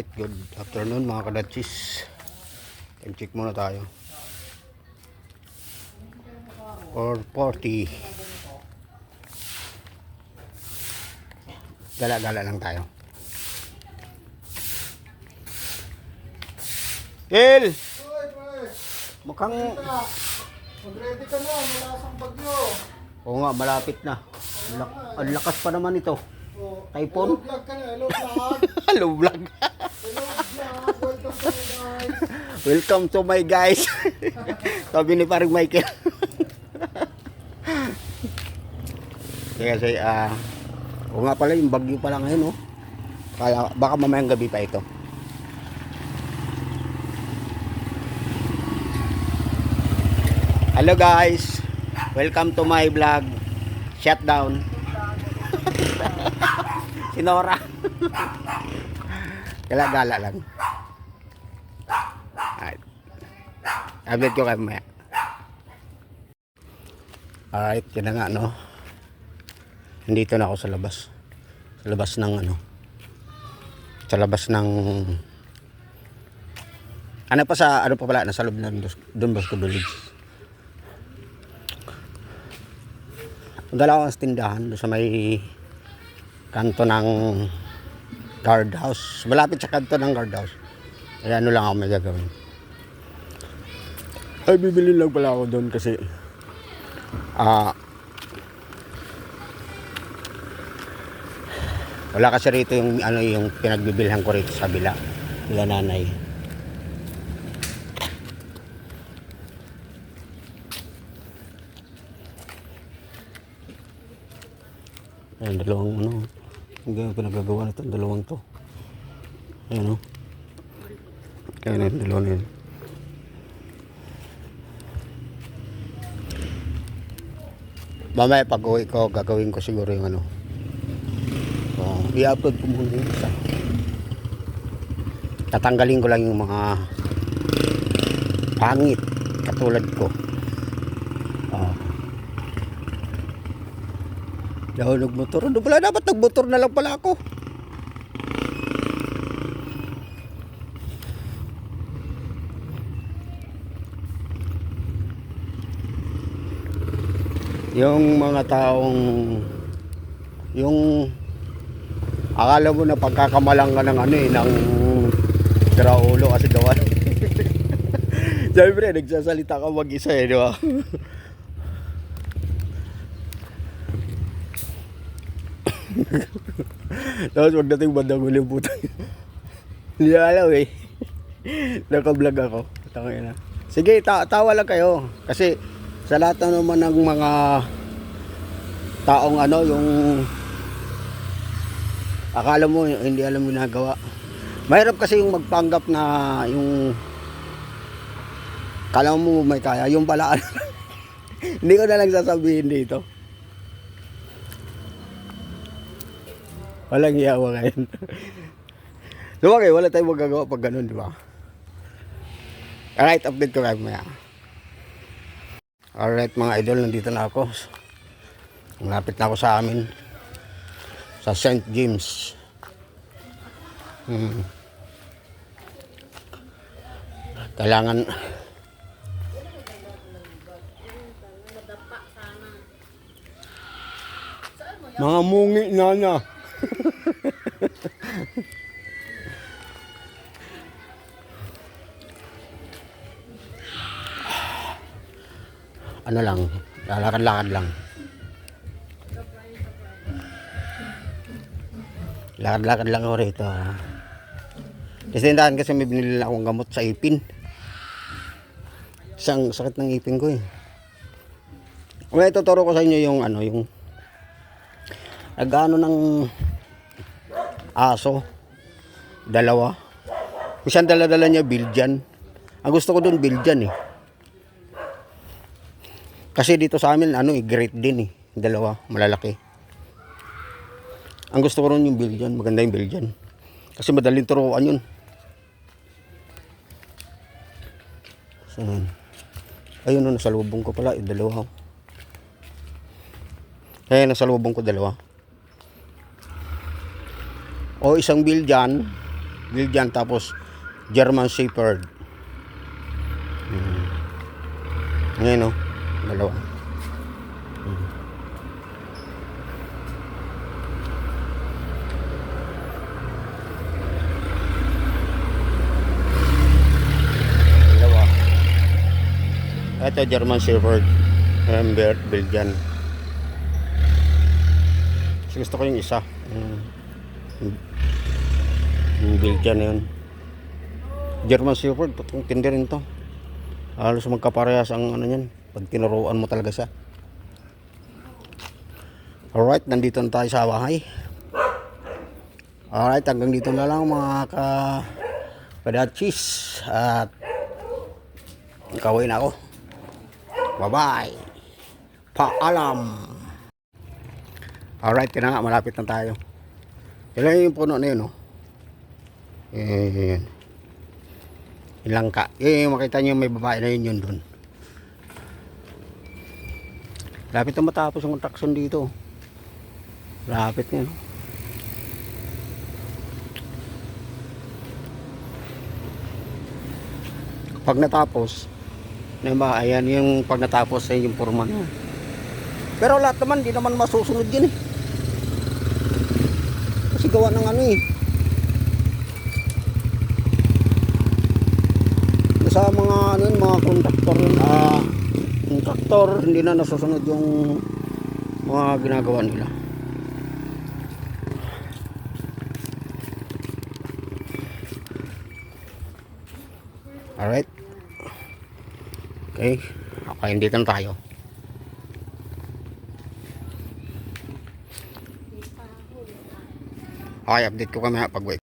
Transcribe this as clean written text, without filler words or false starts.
Alright, good afternoon mga kadatsis. Time check muna tayo. 4:40. Gala-gala lang tayo. Il! Mukhang... Mag-ready ka na, malakas ang bagyo. Oo nga, malapit na. Ang lakas pa naman ito. Typhoon? Hello vlog ka na, hello vlog. Hello vlog. Hello vlog, Welcome welcome to my guys. to my guys. Sabi ni parang Michael. Kasi oo nga pala yung bagyo pa lang ngayon, oh. Kaya baka mamayang gabi pa ito. Hello guys. Welcome to my vlog. Shutdown. Sinora. Gala-gala lang. Alright. Update ko kayo mamaya. Alright, yun na nga, no. Nandito na ako sa labas. Sa labas ng ano. Sa labas ng ano pa sa ano pa pala nasa loob ng Don Bosco Village. Dala ako sa tindahan doon sa may kanto ng guard house. Malapit sa kanto ng guard house. Kaya ano lang ako may gagawin. Ay, bibili lang pala ako doon kasi wala kasi rito yung ano yung pinagbibilhan ko rito sa bila nila nanay. Ayan, dalawang ano yung pinagagawa nito, dalawang to. Ayan, o. Ayan, dalawang yun. Mamaya pag uwi ko, gagawin ko siguro yung ano. I-upload ko muna yung isa. Tatanggalin ko lang yung mga pangit katulad ko. Daw nagmotor. Ano pala dapat nagmotor na lang pala ako. Yung mga taong yung akala mo na pagkakamalang ka ng ano eh ng Traulo kasi gawa. Siyempre nagsasalita ka mag-isa eh, di ba? Tapos pagdating bandang huli yung putang hindi alam eh. Naka-vlog ako. Tangina. Sige, tawa lang kayo. Kasi sa lahat na naman ng mga taong ano yung akala mo hindi alam yung ginagawa. Mahirap kasi yung magpanggap na yung akala mo may kaya. Yung pala ano. Hindi ko na lang sasabihin dito. Walang hiyawa ngayon. Lumaki, wala tayong magagawa pag ganun, di ba? Alright, update ko kayo maya. Alright mga idol, nandito na ako. Malapit na ako sa amin. Sa St. James. Kailangan mga mungi na. Ano lang, lalakad-lakad lang. Lakad-lakad lang ako rito. Kasi tindahan kasi may binili akong gamot sa ipin. Isang sakit ng ipin ko eh. May tuturo ko sa inyo yung ano, yung nag-ano ng aso. Dalawa. Isang dala-dala niya Belgian. Ang gusto ko dun Belgian eh. Kasi dito sa amin ano eh, great din eh. Dalawa, malalaki. Ang gusto ko rin yung Belgian, maganda yung Belgian. Kasi madaling turuan yun. So, ayun o, nasalubong ko pala, dalawa. Ayun, nasalubong ko dalawa. O isang Belgian, Belgian, tapos German Shepherd. Ngayon, oh. Dalawa. Dalawa. Ito German Shepherd. Belgian. Kasi gusto ko yung isa. Yung Belgian na yun. German Shepherd, patong tindi rin to. Halos magkaparehas ang ano yan. Pag tinuruan mo talaga siya. Alright, nandito na tayo sa bahay. Alright, hanggang dito na lang mga kadachis. At kawin ako. Bye-bye. Paalam. Alright, kaya na nga, malapit na tayo. Ilan yung puno na yun, oh. Yan. Ilangka. Yung makita nyo may babae na yun dun. Lapit na matapos ang construction dito. Lapit na yun. Pag natapos, ayan yung pag natapos ay yung forma nyo. Pero lahat naman, di naman masusunod yun eh. Kasi gawa ng ano eh. Sa mga ano yun, mga kontraktor, hindi na nasusunod yung mga ginagawa nila. Alright. Okay. Okay, dito na tayo. Okay, update ko kami pag wait.